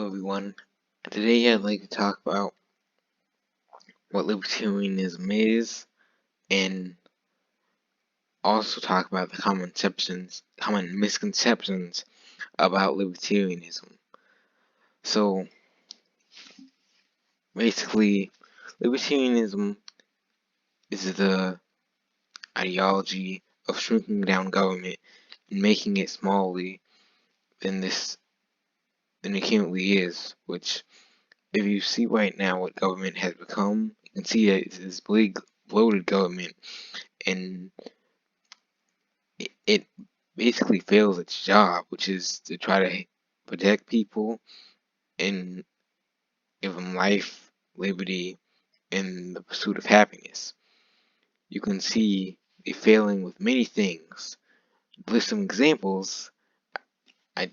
everyone. Today I'd like to talk about what Libertarianism is and also talk about the common misconceptions about Libertarianism. So basically, Libertarianism is the ideology of shrinking down government and making it smaller than it currently is, which if you see right now what government has become, you can see that it's this big bloated government, and it basically fails its job, which is to try to protect people and give them life, liberty, and the pursuit of happiness. You can see it failing with many things. To list some examples, I'd,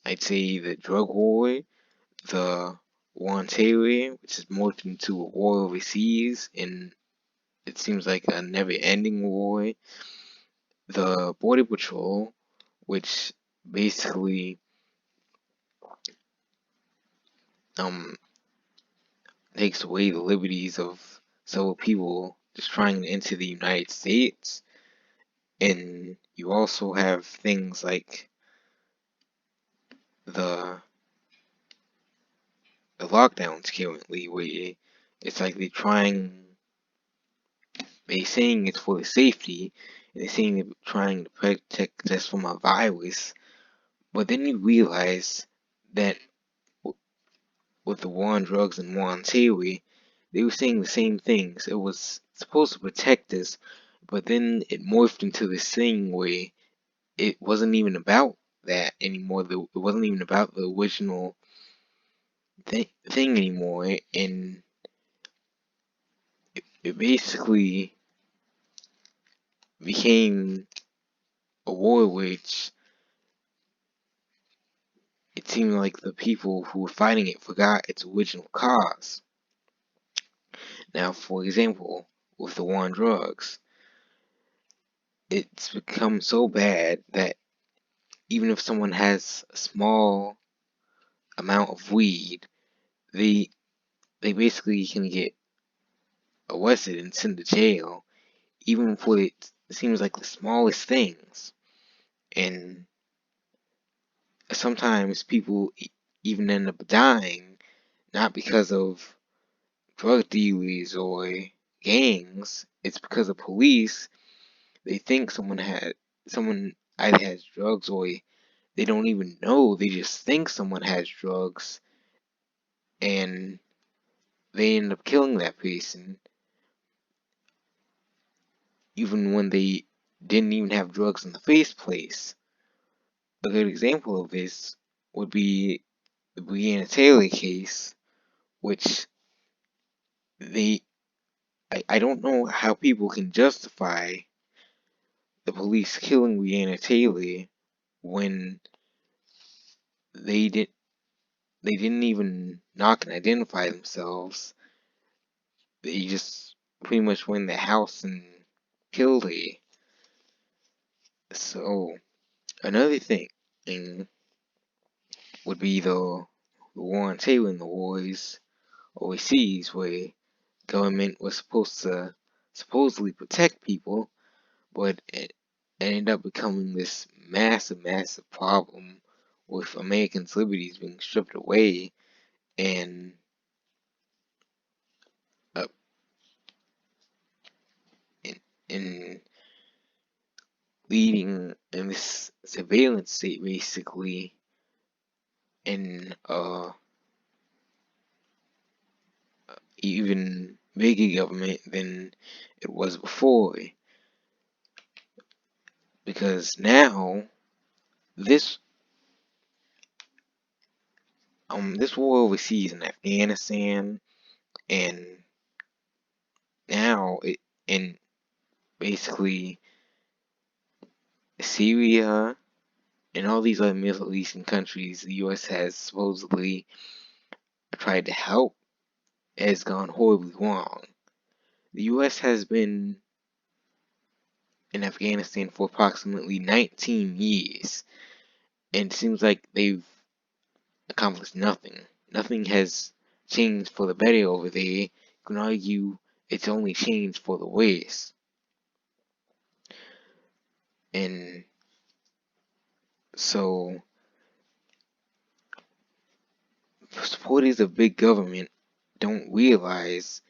I'd say the drug war, the war on terror, which is morphed into a war overseas, and it seems like a never-ending war. The border patrol, which basically takes away the liberties of several people just trying to enter the United States. And you also have things like the lockdowns currently, where it's like they're saying it's for the safety, and they're saying they're trying to protect us from a virus, but then you realize that with the war on drugs and war on terror, they were saying the same things. It was supposed to protect us, but then it morphed into this thing where it wasn't even about that anymore. It wasn't even about the original thing anymore, and it basically became a war which it seemed like the people who were fighting it forgot its original cause. Now, for example, with the war on drugs, it's become so bad that even if someone has a small amount of weed, they basically can get arrested and sent to jail, even for it seems like the smallest things. And sometimes people even end up dying, not because of drug dealers or gangs. It's because of police. They think someone either has drugs, or they don't even know. They just think someone has drugs, and they end up killing that person, even when they didn't even have drugs in the first place. A good example of this would be the Breonna Taylor case, which I don't know how people can justify the police killing Breonna Taylor when they didn't even knock and identify themselves. They just pretty much went in the house and killed her. So another thing would be the war on terror and the wars overseas, where government was supposed to supposedly protect people, but it ended up becoming this massive problem with Americans' liberties being stripped away, and uh, in leading in this surveillance state, basically, in even bigger government than it was before, because now this this war overseas in Afghanistan, and now in basically Syria and all these other Middle Eastern countries the US has supposedly tried to help, has gone horribly wrong. The US has been in Afghanistan for approximately 19 years, and it seems like they've accomplished nothing. nothing has changed for the better over there. You can argue it's only changed for the worse. And so, supporters of big government don't realize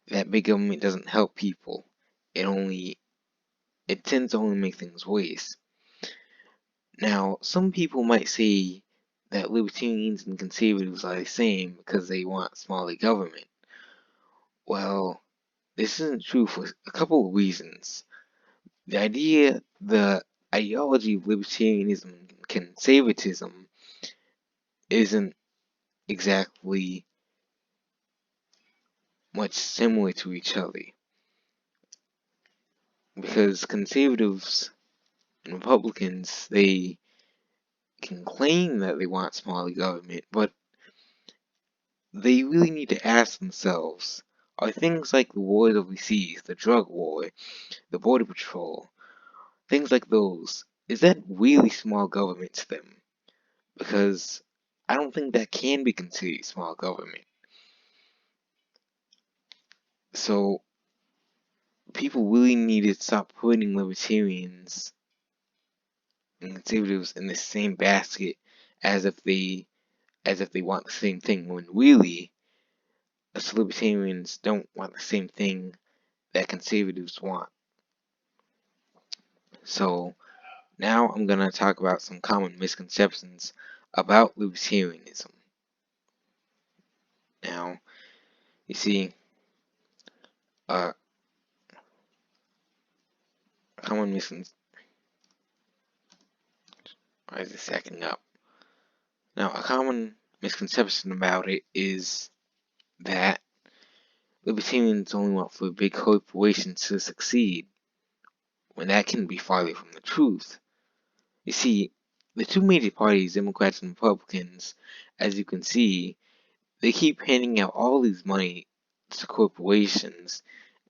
that big government doesn't help people. It tends to only make things worse. Now, some people might say that libertarians and conservatives are the same because they want smaller government. Well, this isn't true for a couple of reasons. The ideology of libertarianism and conservatism isn't exactly much similar to each other. Because conservatives and Republicans, they can claim that they want smaller government, but they really need to ask themselves, are things like the wars overseas, the drug war, the border patrol, things like those, is that really small government to them? Because I don't think that can be considered small government. So people really need to stop putting libertarians and conservatives in the same basket as if they want the same thing, when really us libertarians don't want the same thing that conservatives want. So now I'm gonna talk about some common misconceptions about libertarianism. Now, you see, uh, common misconception. Why is it stacking up? Now, a common misconception about it is that libertarians only want for big corporations to succeed, when that can be farther from the truth. You see, the two major parties, Democrats and Republicans, as you can see, they keep handing out all these money to corporations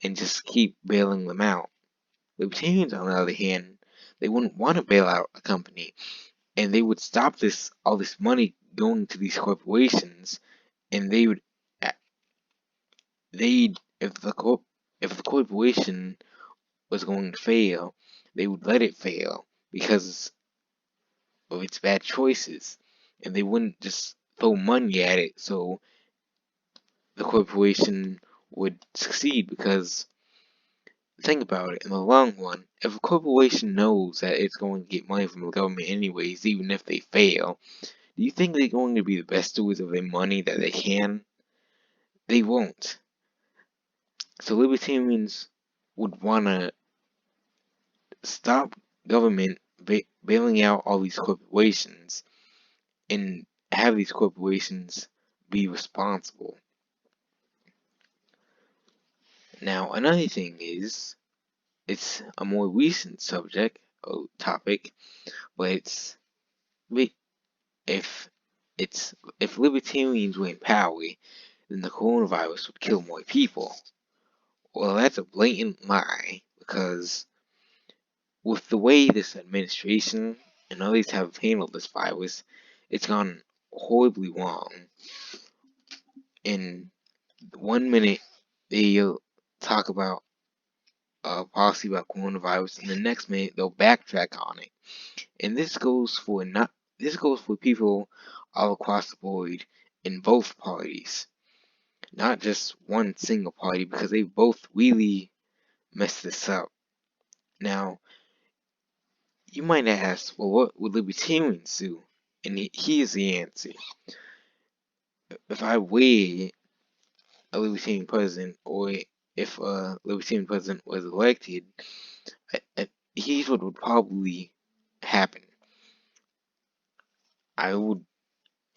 and just keep bailing them out. Libertarians, on the other hand, they wouldn't want to bail out a company, and they would stop all this money going to these corporations, and they'd if the corporation was going to fail, they would let it fail because of its bad choices, and they wouldn't just throw money at it so the corporation would succeed. Because think about it, in the long run, if a corporation knows that it's going to get money from the government anyways, even if they fail, do you think they're going to be the best stewards of their money that they can? They won't. So libertarians would want to stop government bailing out all these corporations and have these corporations be responsible. Now, another thing is, it's a more recent subject or topic, but if if libertarians were in power, then the coronavirus would kill more people. Well, that's a blatant lie, because with the way this administration and others have handled this virus, it's gone horribly wrong. In 1 minute, they'll talk about a policy about coronavirus, and the next minute they'll backtrack on it. And this goes for people all across the board in both parties, not just one single party, because they both really messed this up. Now, you might ask, well, what would libertarians do? And here's the answer. If I were a libertarian president, or if a libertarian president was elected, here's what would probably happen. I would,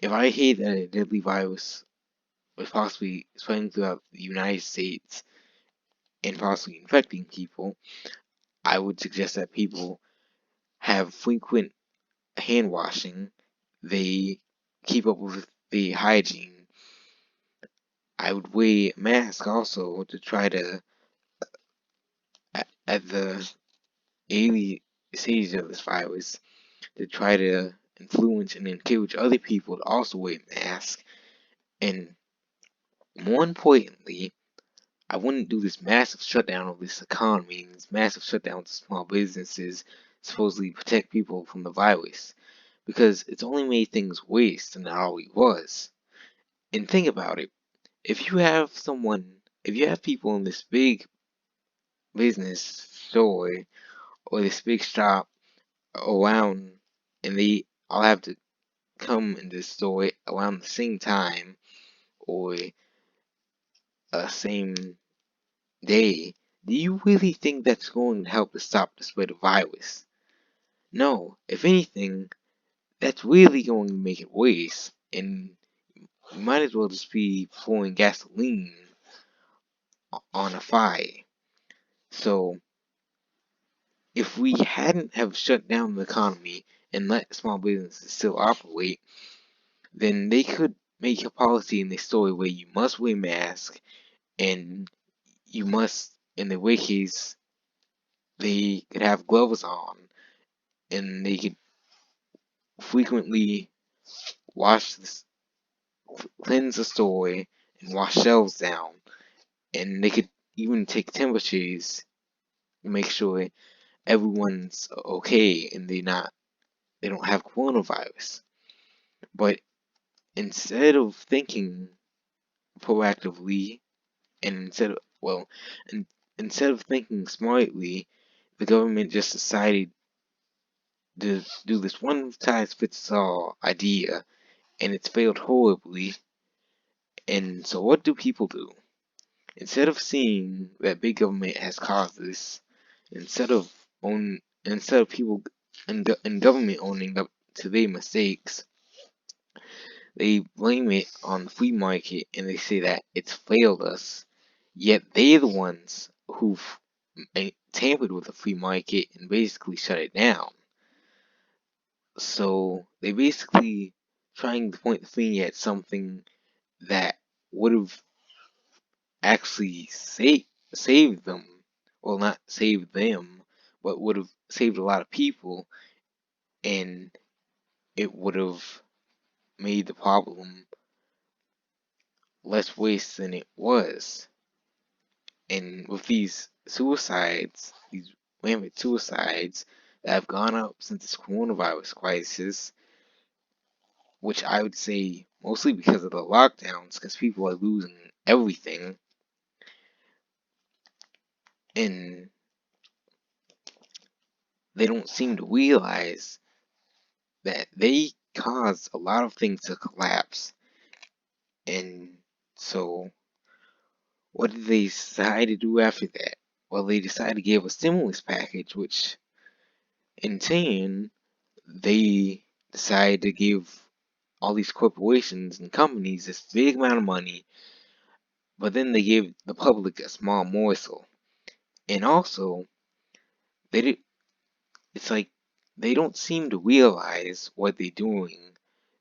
if I heard that a deadly virus was possibly spreading throughout the United States and possibly infecting people, I would suggest that people have frequent hand washing, they keep up with the hygiene. I would wear a mask also to try to, at the early stage of this virus, to try to influence and encourage other people to also wear masks, And more importantly, I wouldn't do this massive shutdown of this economy and this massive shutdown of small businesses supposedly protect people from the virus, because it's only made things worse than it already was. And think about it. If you have people in this big business store or this big shop around, and they all have to come in this store around the same time or same day, do you really think that's going to help to stop the spread of virus? No. If anything, that's really going to make it worse, and you might as well just be pouring gasoline on a fire. So, if we hadn't have shut down the economy and let small businesses still operate, then they could make a policy in the store where you must wear masks and you must, in the wikis, they could have gloves on and they could frequently wash this, cleanse the store and wash shelves down, and they could even take temperatures to make sure everyone's okay and they don't have coronavirus. But instead of thinking proactively and and instead of thinking smartly, the government just decided to do this one size fits all idea, and it's failed horribly. And so, what do people do? Instead of seeing that big government has caused this, instead of people in government owning up to their mistakes, they blame it on the free market and they say that it's failed us. Yet they're the ones who've tampered with the free market and basically shut it down. So they basically trying to point the finger at something that would have actually saved them. Well, not saved them, but would have saved a lot of people, and it would have made the problem less waste than it was. And with these rampant suicides that have gone up since this coronavirus crisis, which I would say mostly because of the lockdowns, because people are losing everything, and they don't seem to realize that they caused a lot of things to collapse. And so, what did they decide to do after that? Well, they decided to give a stimulus package, which in turn, they decided to give all these corporations and companies this big amount of money, but then they gave the public a small morsel. And also, they did, it's like they don't seem to realize what they're doing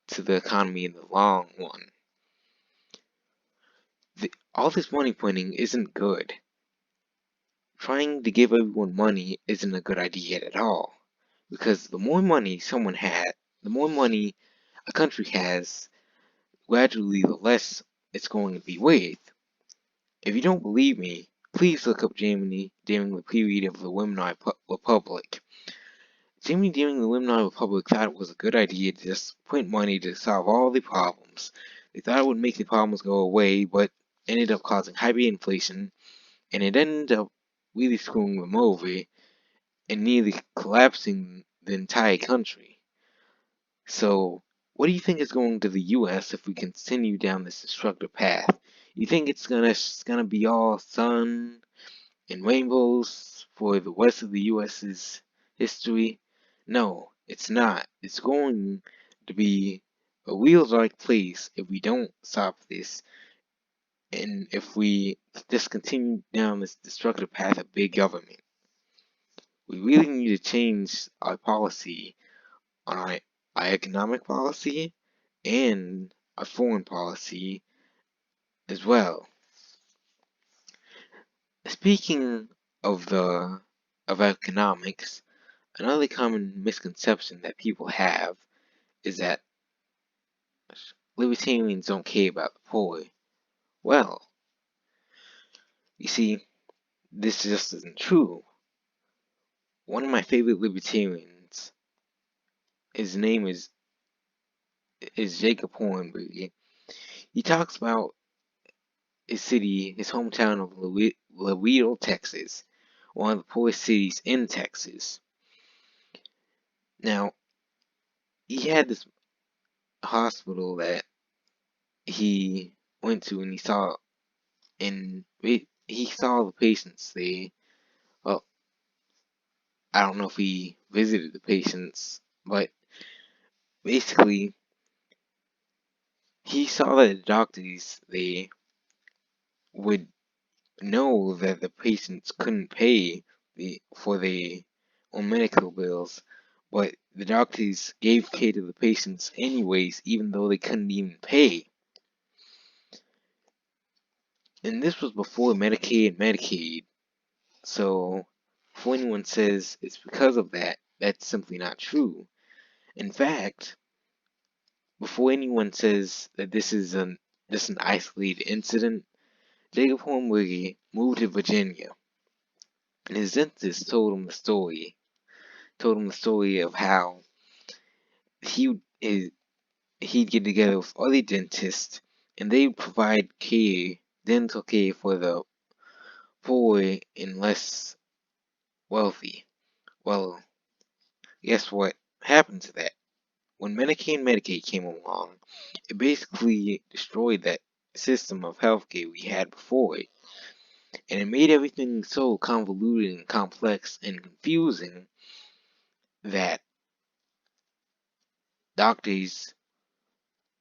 to the economy in the long run. All this money printing isn't good. Trying to give everyone money isn't a good idea at all. Because the more money the more money a country has, gradually the less it's going to be worth. If you don't believe me, please look up Germany during the period of the Weimar Republic. Germany during the Weimar Republic thought it was a good idea to just print money to solve all the problems. They thought it would make the problems go away, but ended up causing hyperinflation, and it ended up really screwing them over and nearly collapsing the entire country. So, what do you think is going to the U.S. if we continue down this destructive path? You think it's gonna be all sun and rainbows for the rest of the U.S.'s history? No, it's not. It's going to be a real dark place if we don't stop this, and if we just continue down this destructive path of big government. We really need to change our policy on our economic policy and our foreign policy as well. Speaking of economics, another common misconception that people have is that libertarians don't care about the poor. Well, you see, this just isn't true. One of my favorite libertarians, his name is Jacob Hornberger. He talks about his city, his hometown of Laredo, Texas, one of the poorest cities in Texas. Now, he had this hospital that he went to, and he saw the patients there. Well, I don't know if he visited the patients, but basically, he saw that the doctors there would know that the patients couldn't pay for their own medical bills, but the doctors gave care to the patients anyways, even though they couldn't even pay. And this was before Medicaid and Medicaid, so if anyone says it's because of that, that's simply not true. In fact, before anyone says that this is just an isolated incident, Jacob Hornberger moved to Virginia, and his dentist told him the story of how he is he'd get together with other dentists, and they would provide dental care for the poor and less wealthy. Well, guess what happened to that? When Medicaid and Medicaid came along, it basically destroyed that system of healthcare we had before it, and it made everything so convoluted and complex and confusing that doctors,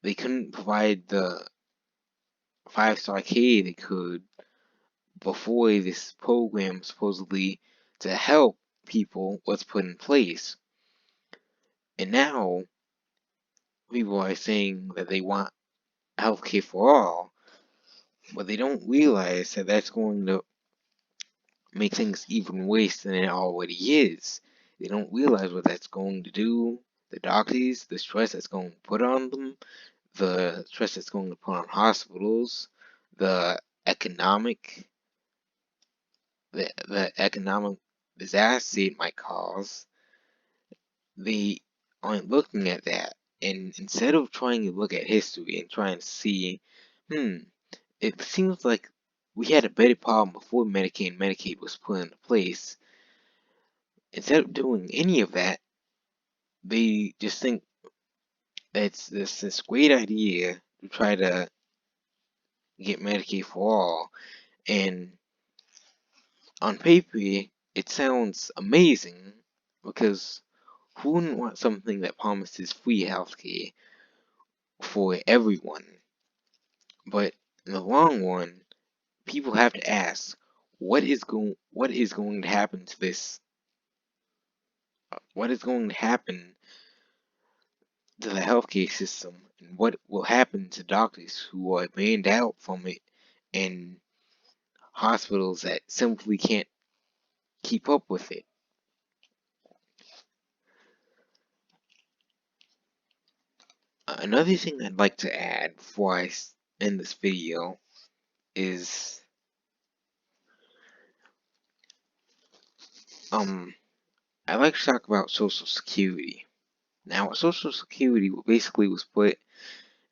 they couldn't provide the 5-star care they could before this program supposedly to help people was put in place. And now people are saying that they want healthcare for all, but they don't realize that that's going to make things even worse than it already is. They don't realize what that's going to do. The doctors, the stress that's going to put on them, the stress that's going to put on hospitals, the economic the economic disaster it might cause. They aren't looking at that. And instead of trying to look at history and trying to see, it seems like we had a better problem before Medicaid and Medicaid was put into place. Instead of doing any of that, they just think that it's this great idea to try to get Medicaid for all. And on paper, it sounds amazing because who wouldn't want something that promises free healthcare for everyone? But in the long run, people have to ask, what is going to happen to this? What is going to happen to the healthcare system, and what will happen to doctors who are banned out from it, and hospitals that simply can't keep up with it? Another thing I'd like to add before I end this video is I'd like to talk about Social Security. Now, Social Security basically was put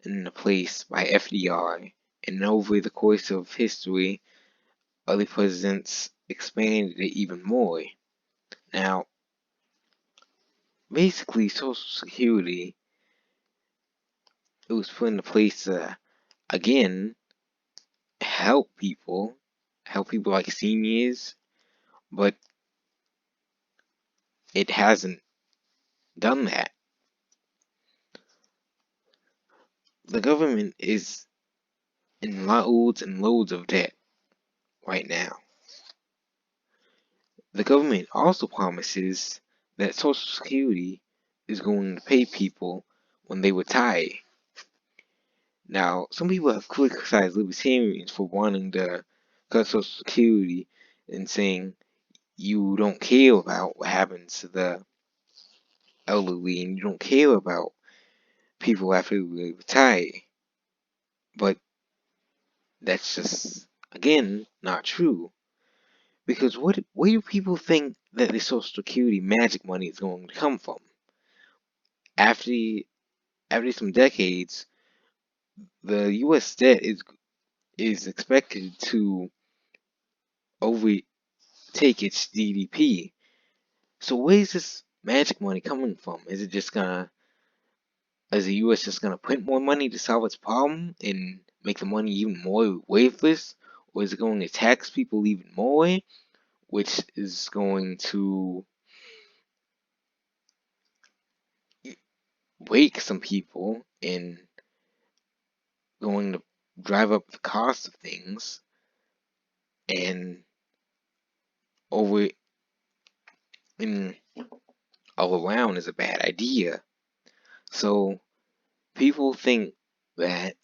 into place by FDR, and over the course of history, other presidents expanded it even more. Now, basically, Social Security, it was put into place to, again, help people like seniors, but it hasn't done that. The government is in loads and loads of debt right now. The government also promises that Social Security is going to pay people when they retire. Now, some people have criticized libertarians for wanting to cut Social Security and saying you don't care about what happens to the elderly and you don't care about people after they retire. But that's just, again, not true. Because where do people think that the Social Security magic money is going to come from? After after some decades, the U.S. debt is expected to overtake its GDP. So where's this magic money coming from? Is the U.S. just gonna print more money to solve its problem and make the money even more worthless, or is it going to tax people even more, which is going to wake some people and going to drive up the cost of things and over and all around is a bad idea. So people think that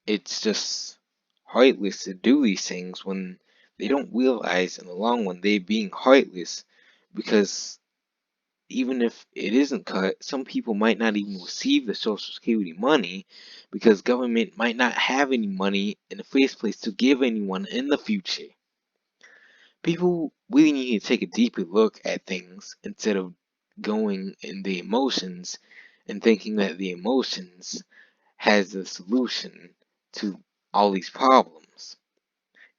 it's just heartless to do these things when they don't realize in the long run they're being heartless, because even if it isn't cut, some people might not even receive the Social Security money because government might not have any money in the first place to give anyone in the future. People really need to take a deeper look at things instead of going in the emotions and thinking that the emotions has the solution to all these problems.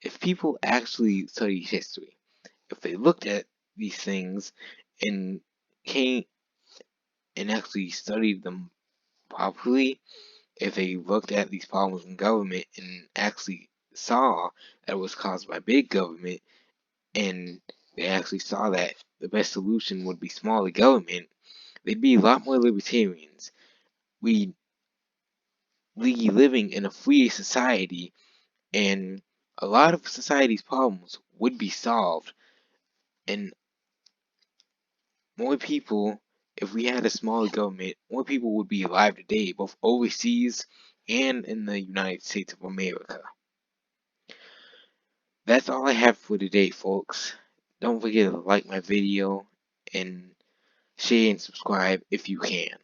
If people actually study history, if they looked at these things and came and actually studied them properly, if they looked at these problems in government and actually saw that it was caused by big government, and they actually saw that the best solution would be smaller government, they'd be a lot more libertarians. We'd be living in a free society, and a lot of society's problems would be solved, and more people, if we had a smaller government, more people would be alive today, both overseas and in the United States of America. That's all I have for today, folks. Don't forget to like my video and share and subscribe if you can.